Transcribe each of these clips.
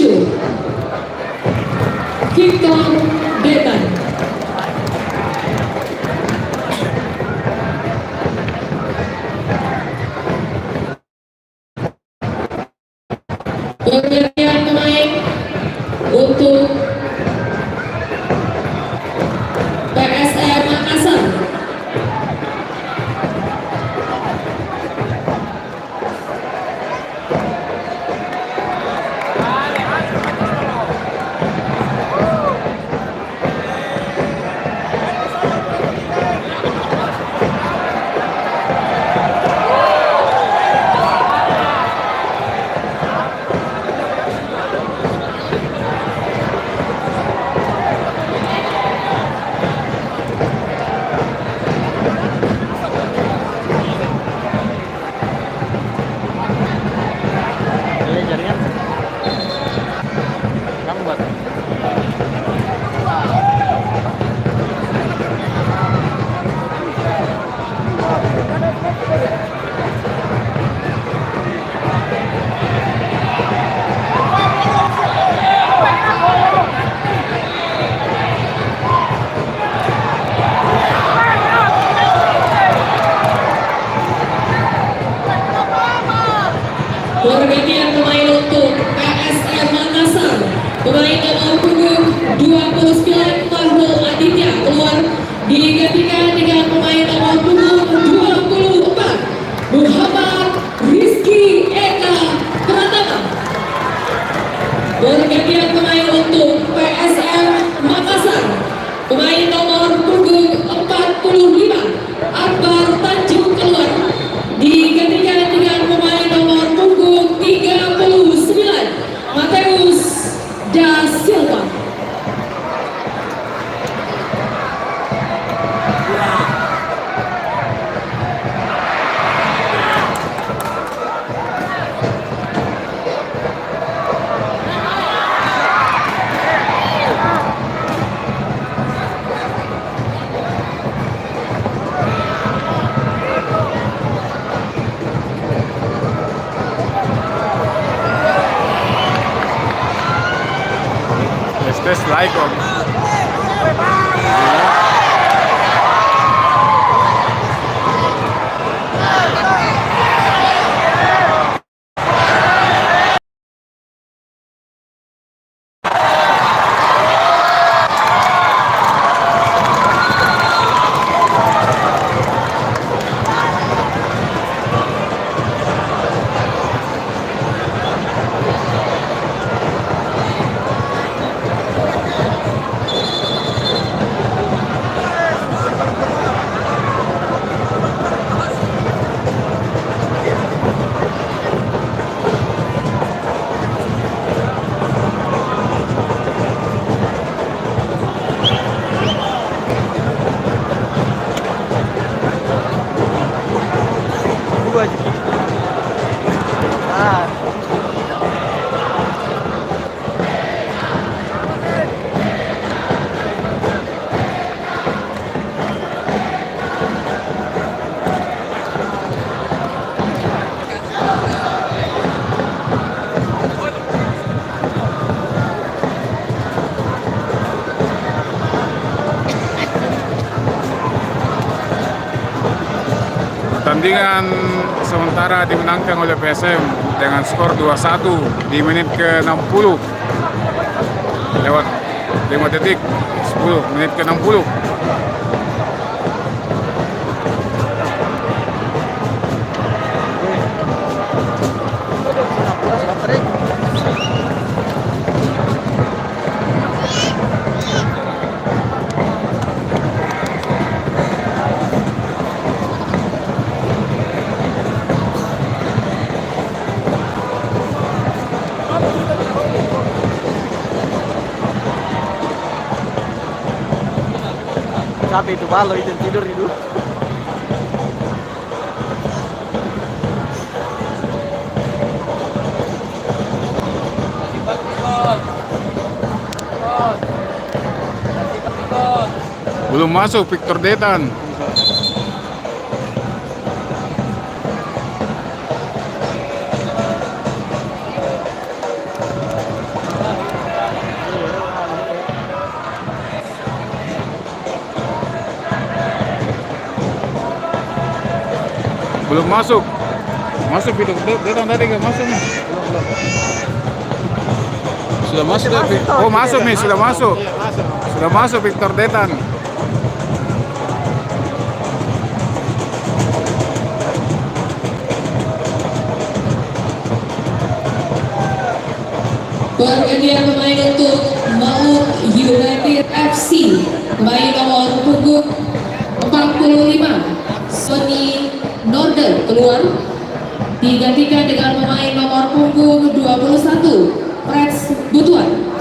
7 Victor Detan. Pergantian pemain untuk PSM Makassar. Pergantian pemain untuk PSM Makassar. Pemain nomor punggung 29 Fahrul Aditya keluar, digantikan dengan pemain nomor punggung 24 Muhammad Rizky Eka Pratama. Pergantian pemain untuk PSM Makassar. Pemain nomor punggung 45 Akbar Tanjung keluar, digantikan dengan pemain nomor punggung 39 Mateus Da Silva. Tes like om. Pertandingan sementara dimenangkan oleh PSM dengan skor 2-1 di menit ke-60 lewat 5 detik 10 menit ke-60. Capek itu balo itu tidur itu. Belum masuk Victor Detan. Belum masuk. Masuk Victor Detan tadi nggak masuk nih. Sudah masuk ya, oh masuk nih, sudah masuk. Sudah masuk Victor Detan. Pergantian pemain untuk Maut United FC. Pemain nomor punggung 45 Sony Norden keluar, digantikan dengan pemain nomor punggung 21 Preds Butuan.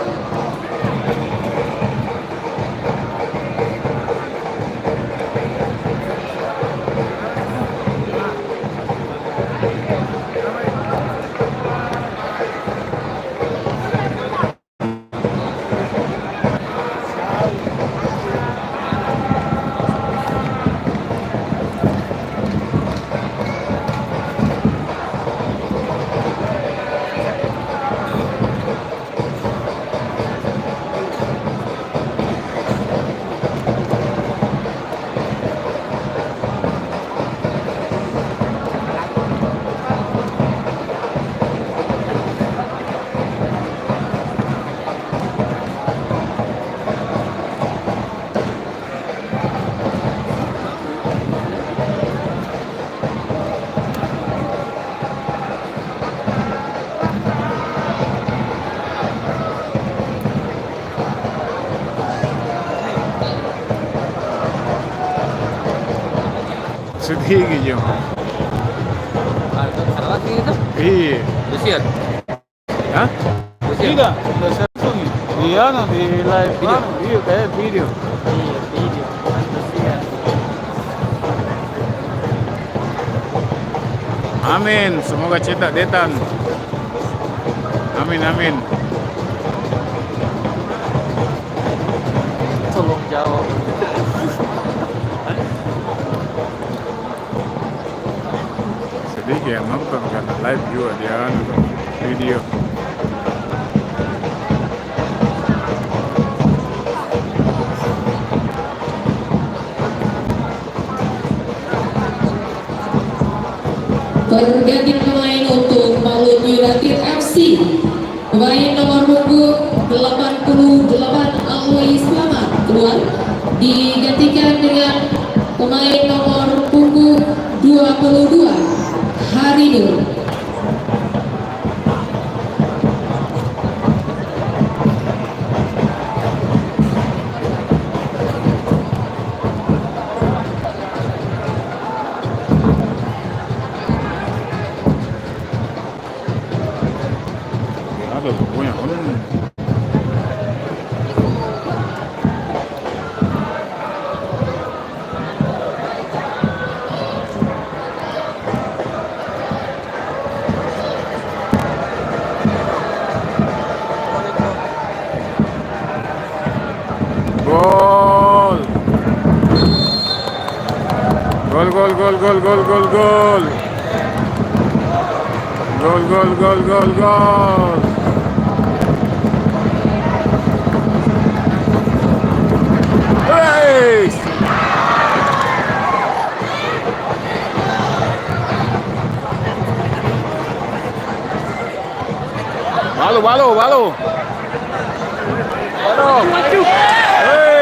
Sedih gitu. Ada lagi itu? Iya. Lucian. Hah? Tidak, sudah satu nih. Iya, di live Video. Video kayak video. Iya, video. Lucian. Amin, semoga cetak Detan. Amin, amin. Tolong jawab. Sedih yang nonton karena live juga dia nonton video. Pergantian pemain untuk Maut United FC. Pemain nomor punggung 88 Alwi Slamet keluar, digantikan dengan pemain nomor punggung 22 Harinur. Ada pokoknya. Gol. Gol, gol, gol, gol, gol, gol, gol. Gol, gol, gol, gol, gol. Hey! Balu, balu, balu. Balu. Hey!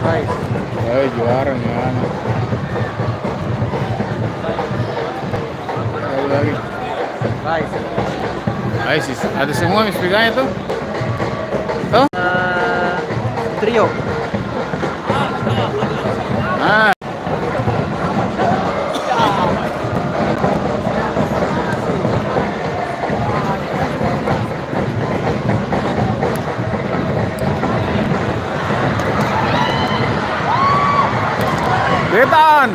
Rice. Juara nih anak. Ada lagi. Rice. ISIS. Ada semua mispeganya tuh? Tuh? Trio. Ah. Detan.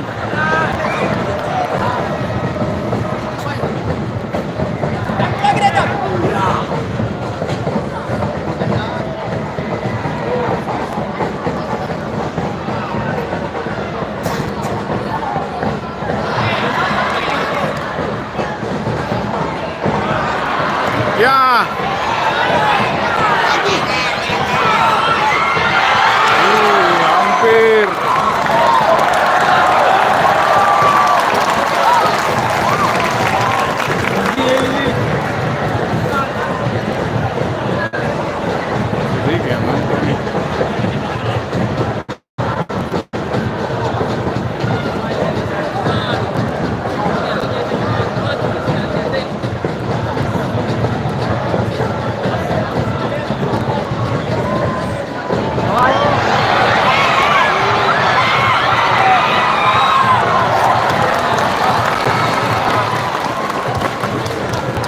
Ya. Hampir. Sedikit ya, mantap nih.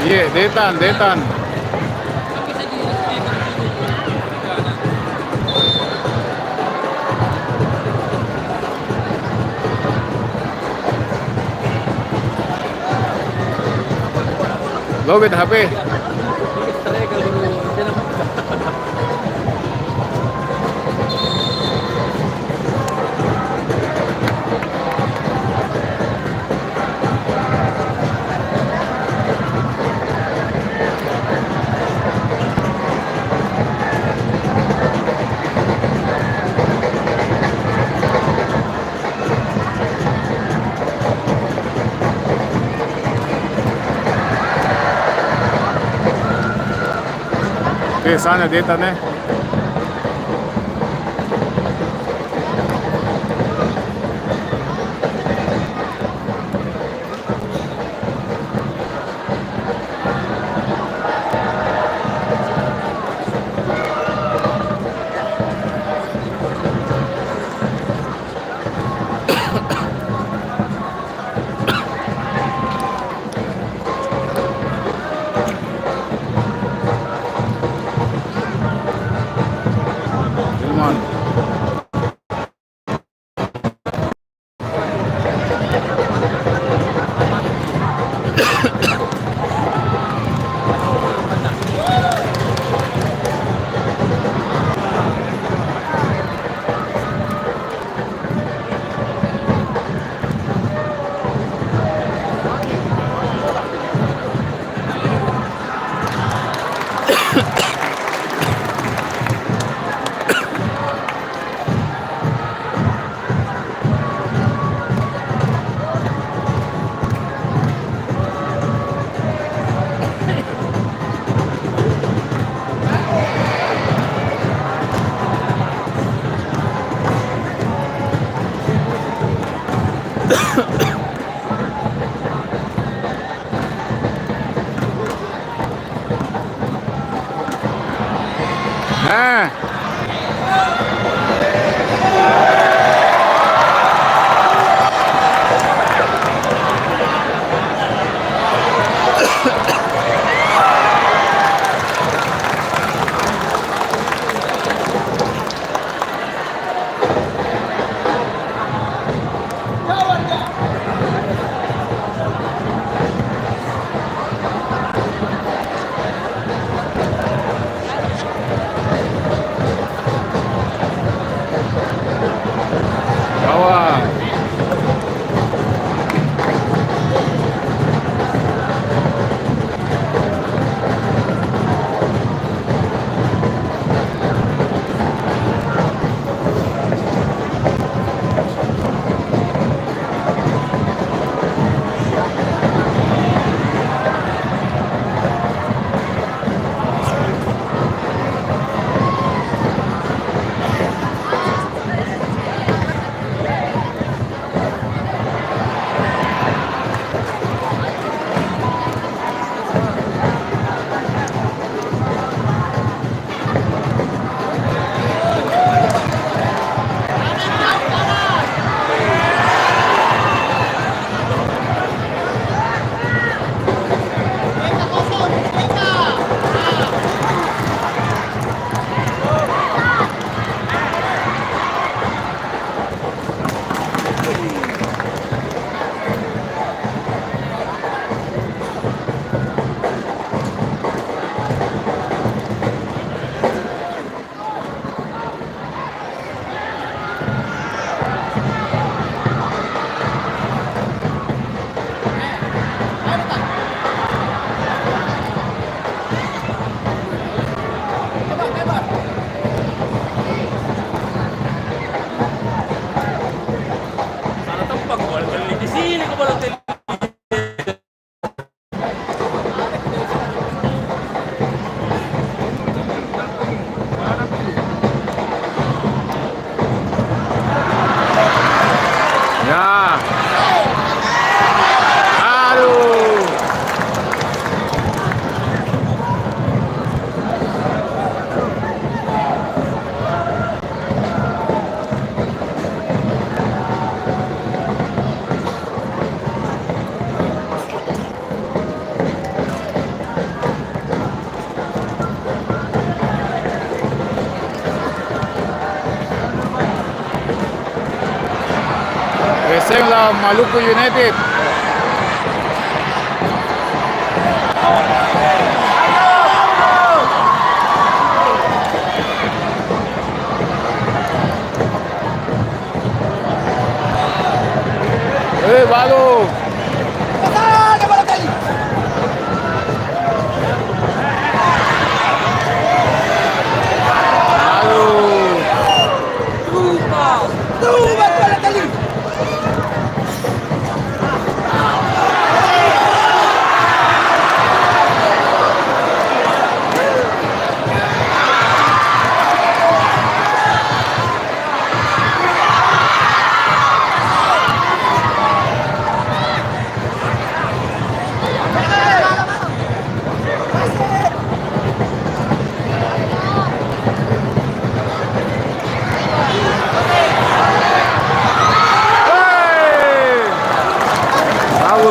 Iya, Detan, Detan. Logit HP. Talaga dulu. Oke, sana Detan ya. Ilman. Nah. Bawah. kosong lah Maluku United. Baru.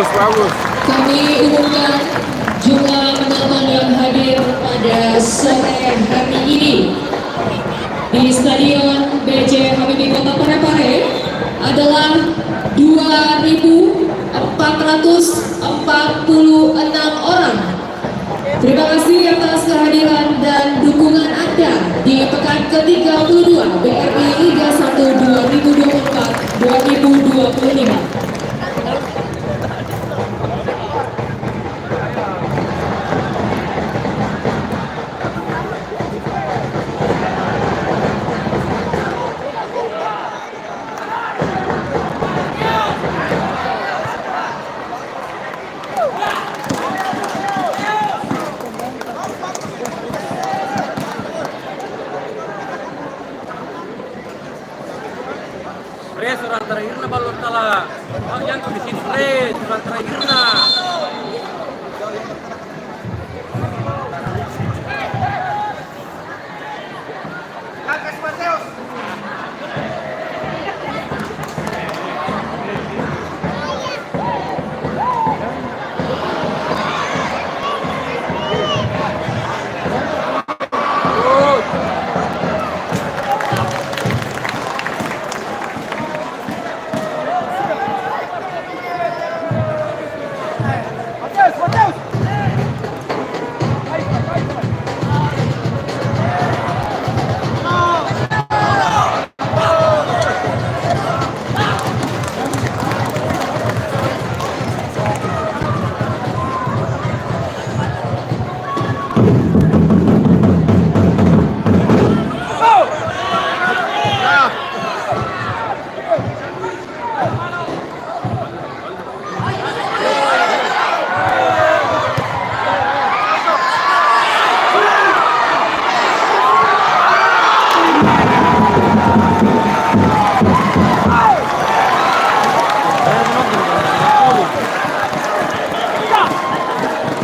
Bagus. Kami umumkan jumlah penonton yang hadir pada sore hari ini di Stadion BJ Habibie Kota Parepare adalah 2.446 orang. Terima kasih atas kehadiran dan dukungan Anda di pekan ke-32 BRI Liga 1 2024-2025. Pres orang terakhirnya balon tala. Yang di sini pres orang terakhirnya.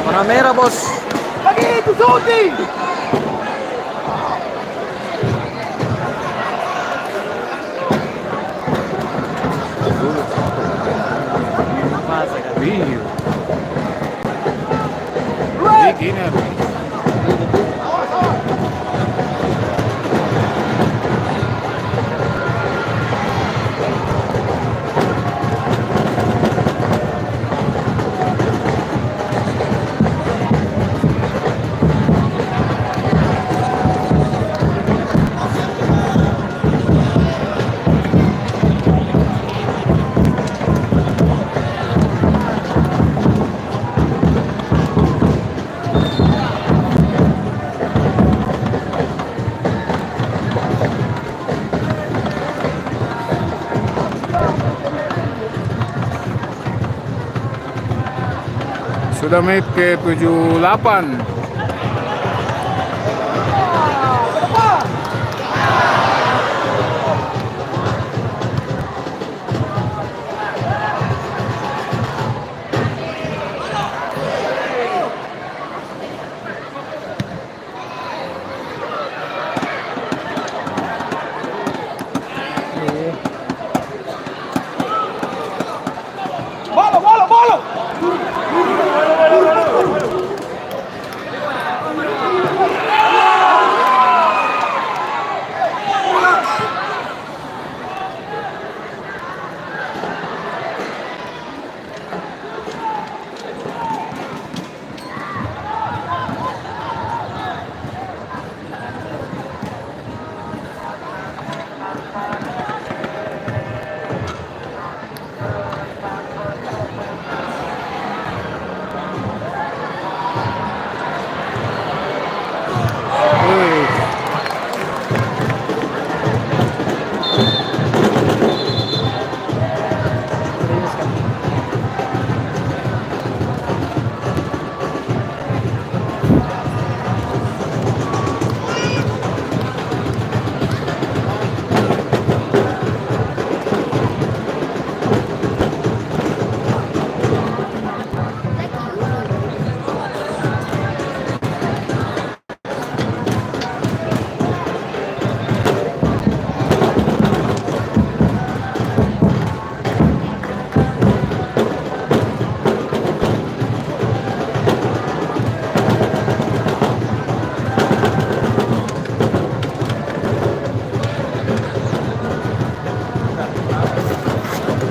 Warna merah bos. Lagi itu shooting. Rio. Beginner. Sudah menit ke 78. Bola.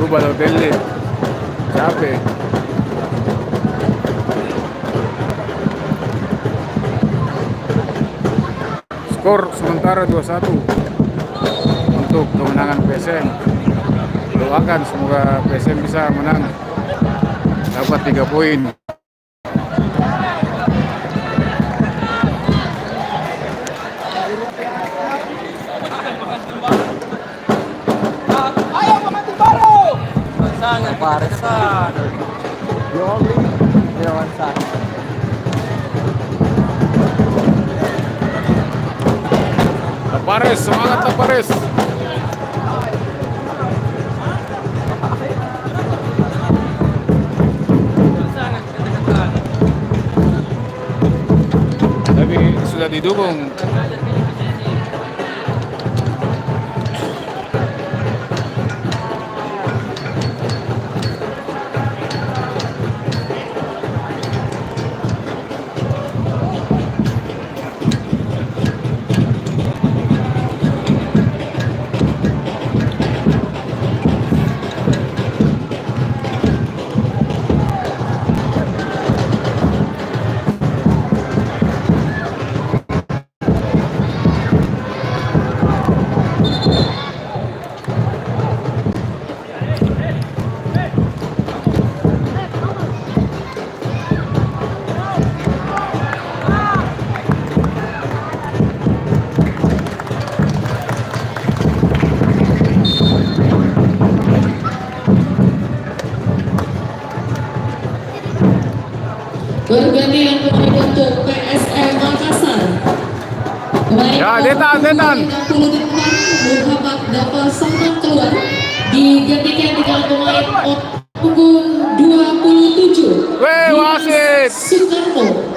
Balotelli. Capek. Skor sementara 2-1 untuk kemenangan PSM. Doakan semoga PSM bisa menang, dapat 3 poin. Ayo pemain baru. Sangat kesan. Tapares, semangat Tapares. Sangat kesan. Tapi sudah didukung. Pergantian pemain untuk PSM Makassar. Pemain Ya, Detan. 60 di depan, Muhammad dapat sempat keluar. Digantikan dengan pemain punggung 27. Weh, wasit. Soekarno.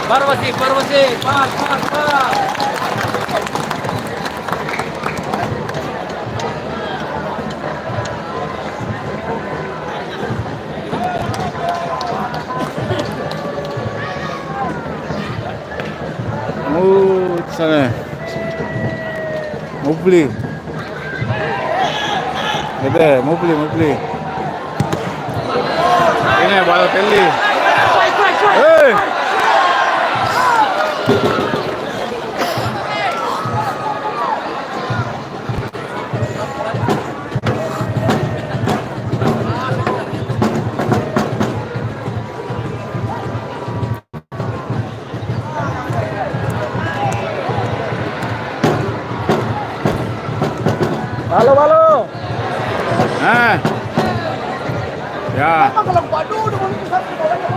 Baru masih, pas. Sana. Mupli. Mupli. Ini Balotelli. Hey! Halo. Ya. Kalau waduh udah mulai besar di bawahnya.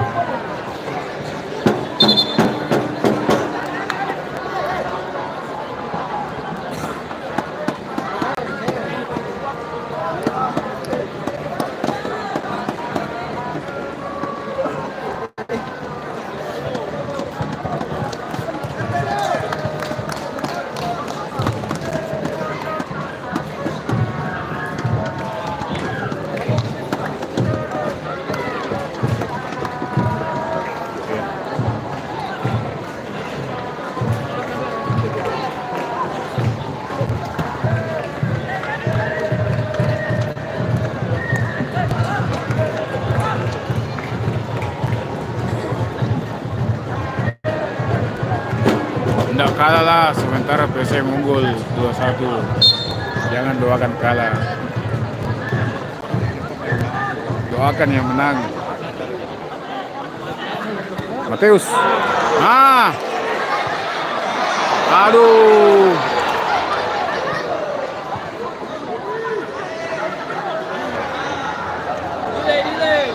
Tidak kalah lah, sementara PSM unggul 2-1. Jangan doakan kalah. Doakan yang menang. Mateus. Ah. Aduh. Delay.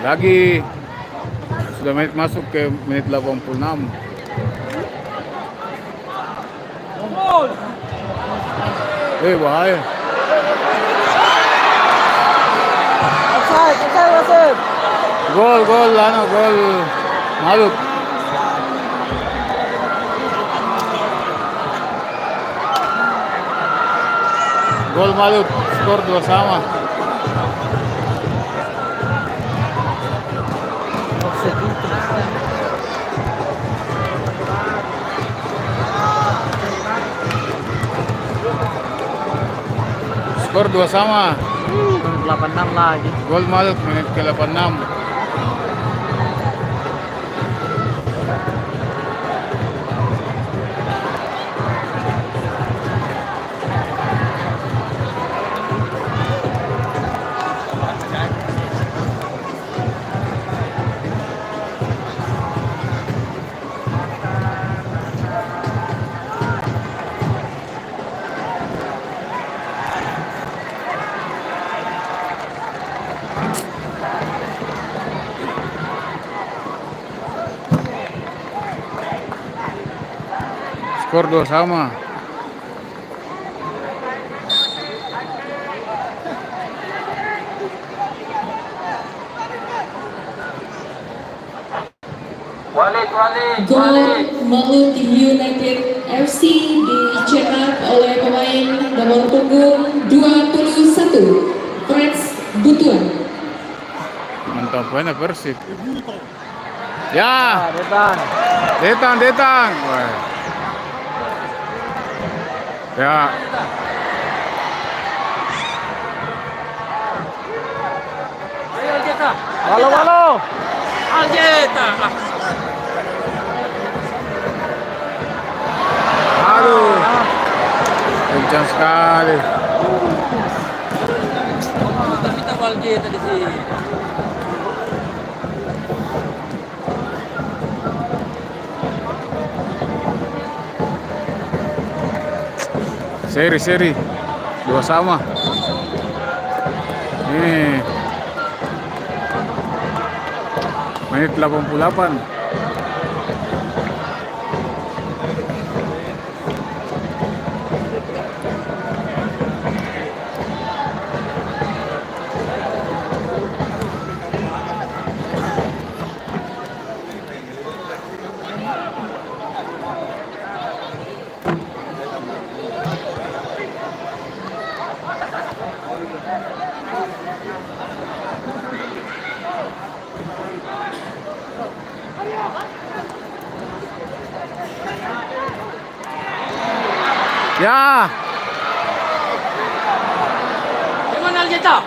Lagi sudah masuk ke menit 86. Gol. Bahaya. Offside. Gol Malut. Gol Malut, skor 2-2. Skor 2-2. 86 lagi. Gol Malut menit ke 86. Skor 2-2. Walid. Gol Malut United FC dicetak oleh pemain nomor punggung 21 Freds Butuan. Mantap banget Persib. Ya, Detang. Detang. Wah. Ya, Ayo Aljeta. Halo. Aljeta. aduh, kencang sekali. Kita Aljeta di sini. Seri 2-2. Ini menit 88. Ya, Gimana Aljeta?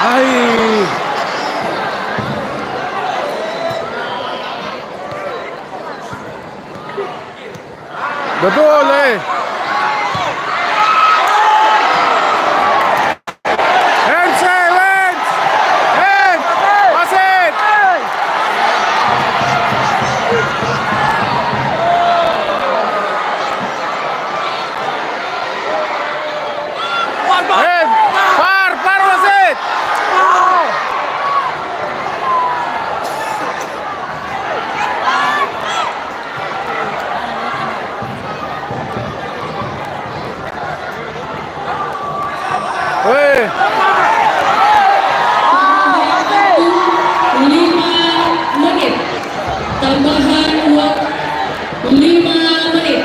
hai. Betul, wasit. Par wasit. Weh, 5 menit tambahan waktu 5 menit.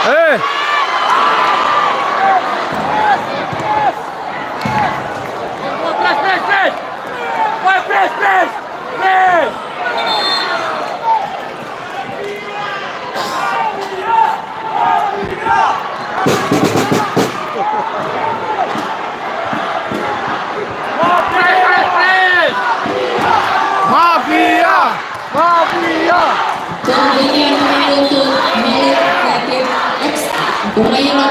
Eh. Press, press, press! Why press, press! Press! Mafia. Mafia. Kemudian pemain untuk Malik Kreatif X pemain nomor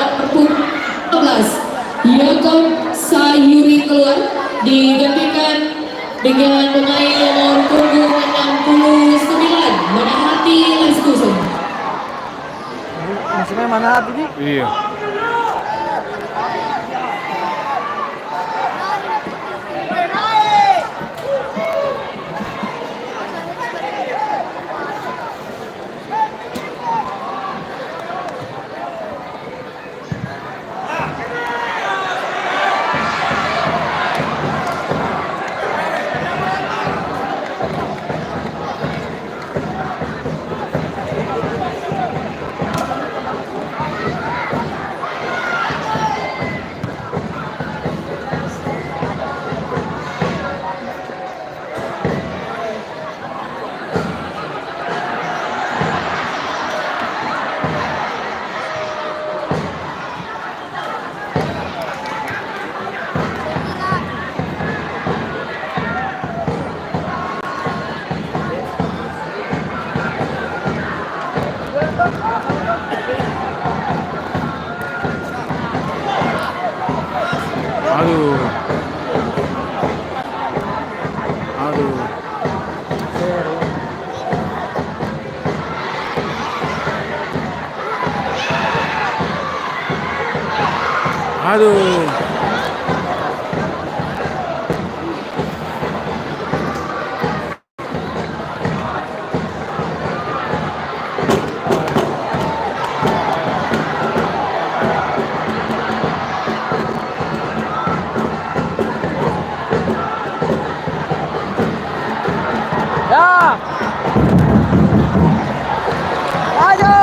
12 Yakob Sayuri keluar digantikan dengan pemain nomor punggung 69 Manahati Leskusen. Musuhnya mana hati nih? Iya. Aduh. Aduh. Aduh. Ya. Maju.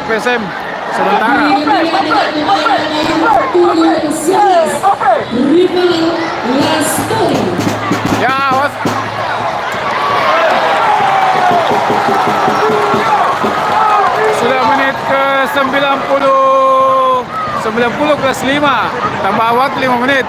PSM sementara. Ya, awas. Sudah menit ke 90 plus 5. Tambah awal 5 menit.